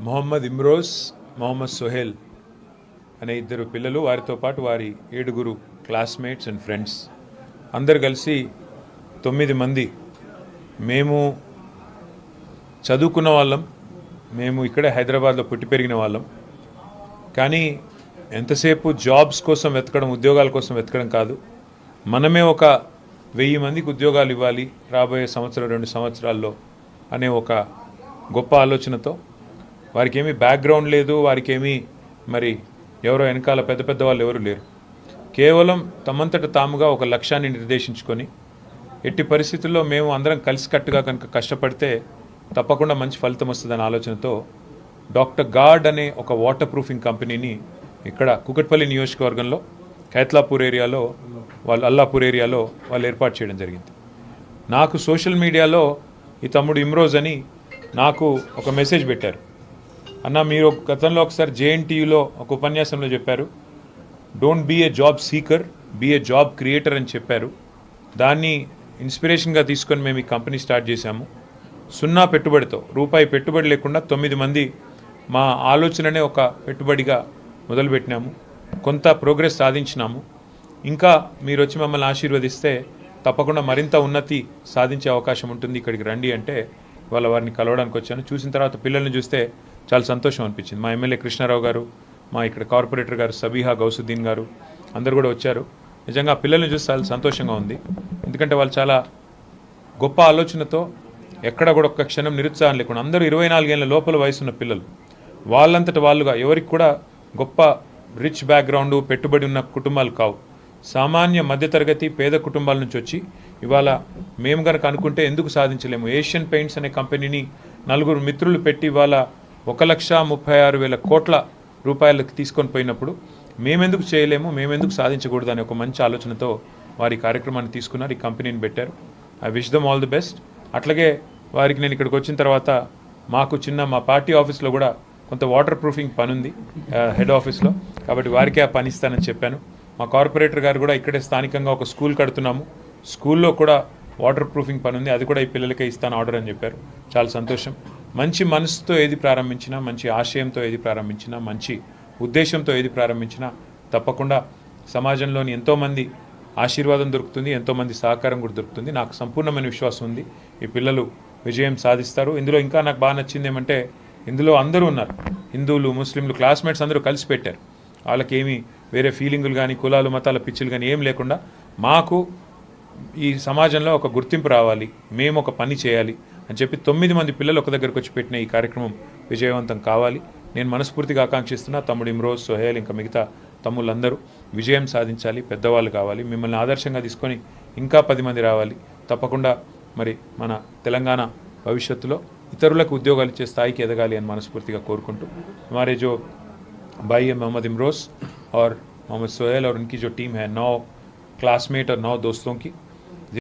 మొహమ్మద్ ఇమ్రోజ్, మొహమ్మద్ సోహెల్ అనే ఇద్దరు పిల్లలు, వారితో పాటు వారి 7 క్లాస్మేట్స్ అండ్ ఫ్రెండ్స్ అందరు కలిసి 9 మంది. మేము చదువుకున్న వాళ్ళం, మేము ఇక్కడే హైదరాబాద్లో పుట్టి పెరిగిన వాళ్ళం. కానీ ఎంతసేపు జాబ్స్ కోసం వెతకడం, ఉద్యోగాల కోసం వెతకడం కాదు, మనమే ఒక 1000 మందికి ఉద్యోగాలు ఇవ్వాలి రాబోయే సంవత్సరం 2 సంవత్సరాల్లో అనే ఒక గొప్ప ఆలోచనతో, వారికి ఏమీ బ్యాక్గ్రౌండ్ లేదు, వారికి ఏమీ మరి ఎవరో వెనకాల పెద్ద పెద్ద వాళ్ళు ఎవరు లేరు. కేవలం తమంతట తాముగా ఒక లక్ష్యాన్ని నిర్దేశించుకొని ఎట్టి పరిస్థితుల్లో మేము అందరం కలిసికట్టుగా కనుక కష్టపడితే తప్పకుండా మంచి ఫలితం వస్తుందనే ఆలోచనతో డాక్టర్ గార్డ్ అనే ఒక వాటర్ ప్రూఫింగ్ కంపెనీని ఇక్కడ కుకట్పల్లి నియోజకవర్గంలో ఖైత్లాపూర్ ఏరియాలో అల్లాపూర్ ఏరియాలో వాళ్ళు ఏర్పాటు చేయడం జరిగింది. నాకు సోషల్ మీడియాలో ఈ తమ్ముడు ఇమ్రోజ్ అని నాకు ఒక మెసేజ్ పెట్టారు. అన్న, మీరు గతంలో ఒకసారి జేఎన్టీయూలో ఒక ఉపన్యాసంలో చెప్పారు, don't be a job seeker, be a job creator అని చెప్పారు. దాన్ని ఇన్స్పిరేషన్గా తీసుకొని మేము ఈ కంపెనీ స్టార్ట్ చేశాము. 0 పెట్టుబడితో, రూపాయి పెట్టుబడి లేకుండా 9 మంది మా ఆలోచననే ఒక పెట్టుబడిగా మొదలుపెట్టినాము. కొంత ప్రోగ్రెస్ సాధించినాము. ఇంకా మీరు వచ్చి మమ్మల్ని ఆశీర్వదిస్తే తప్పకుండా మరింత ఉన్నతి సాధించే అవకాశం ఉంటుంది, ఇక్కడికి రండి అంటే వాళ్ళ వారిని కలవడానికి వచ్చాను. చూసిన తర్వాత పిల్లల్ని చూస్తే చాలా సంతోషం అనిపించింది. మా ఎమ్మెల్యే కృష్ణారావు గారు, మా ఇక్కడ కార్పొరేటర్ గారు సబీహా గౌసుద్దీన్ గారు అందరు కూడా వచ్చారు. నిజంగా పిల్లల్ని చూస్తే చాలా సంతోషంగా ఉంది. ఎందుకంటే వాళ్ళు చాలా గొప్ప ఆలోచనతో, ఎక్కడ కూడా ఒక్క క్షణం నిరుత్సాహం లేకుండా, అందరూ 24 ఏళ్ళ లోపల వయసున్న పిల్లలు, వాళ్ళంతట వాళ్ళుగా, ఎవరికి కూడా గొప్ప రిచ్ బ్యాక్గ్రౌండ్ పెట్టుబడి ఉన్న కుటుంబాలు కావు. సామాన్య మధ్యతరగతి పేద కుటుంబాల నుంచి వచ్చి ఇవాళ మేము కనుక అనుకుంటే ఎందుకు సాధించలేము. ఏషియన్ పెయింట్స్ అనే కంపెనీని 4 మిత్రులు పెట్టి ఇవాళ 1,36,000 కోట్ల రూపాయలకు తీసుకొని పోయినప్పుడు మేమెందుకు చేయలేము, మేమెందుకు సాధించకూడదు అనే ఒక మంచి ఆలోచనతో వారి కార్యక్రమాన్ని తీసుకున్నారు, ఈ కంపెనీని పెట్టారు. I wish them all the best. అట్లాగే వారికి నేను ఇక్కడికి వచ్చిన తర్వాత మా పార్టీ ఆఫీస్లో కూడా కొంత వాటర్ ప్రూఫింగ్ పని ఉంది హెడ్ ఆఫీస్లో, కాబట్టి వారికే ఆ పని ఇస్తానని చెప్పాను. మా కార్పొరేటర్ గారు కూడా ఇక్కడే స్థానికంగా ఒక స్కూల్ కడుతున్నాము, స్కూల్లో కూడా వాటర్ ప్రూఫింగ్ పని ఉంది, అది కూడా ఈ పిల్లలకే ఇస్తాను ఆర్డర్ అని చెప్పారు. చాలా సంతోషం. మంచి మనసుతో ఏది ప్రారంభించినా, మంచి ఆశయంతో ఏది ప్రారంభించినా, మంచి ఉద్దేశంతో ఏది ప్రారంభించినా తప్పకుండా సమాజంలోని ఎంతోమంది ఆశీర్వాదం దొరుకుతుంది, ఎంతోమంది సహకారం కూడా దొరుకుతుంది. నాకు సంపూర్ణమైన విశ్వాసం ఉంది, ఈ పిల్లలు విజయం సాధిస్తారు. ఇందులో ఇంకా నాకు బాగా నచ్చింది ఏమంటే, ఇందులో అందరూ ఉన్నారు, హిందువులు ముస్లింలు క్లాస్మేట్స్ అందరూ కలిసి పెట్టారు. వాళ్ళకి ఏమీ వేరే ఫీలింగులు కానీ, కులాలు మతాల పిచ్చులు కానీ ఏం లేకుండా, మాకు ఈ సమాజంలో ఒక గుర్తింపు రావాలి, మేము ఒక పని చేయాలి అని చెప్పి 9 మంది పిల్లలు ఒక దగ్గరకు వచ్చి పెట్టిన ఈ కార్యక్రమం విజయవంతం కావాలి. నేను మనస్ఫూర్తిగా ఆకాంక్షిస్తున్నా. తమ్ముడు ఇమ్రోజ్, సోహెల్, ఇంకా మిగతా తమ్ముళ్ళందరూ విజయం సాధించాలి, పెద్దవాళ్ళు కావాలి, మిమ్మల్ని ఆదర్శంగా తీసుకొని ఇంకా 10 మంది రావాలి. తప్పకుండా మరి మన తెలంగాణ భవిష్యత్తులో ఇతరులకు ఉద్యోగాలు ఇచ్చే స్థాయికి ఎదగాలి అని మనస్ఫూర్తిగా కోరుకుంటూ, हमारे जो भाई है मोहम्मद इमरोज और मोहम्मद सोहेल और उनकी जो टीम है 9 क्लासमेट और 9 दोस्तों की,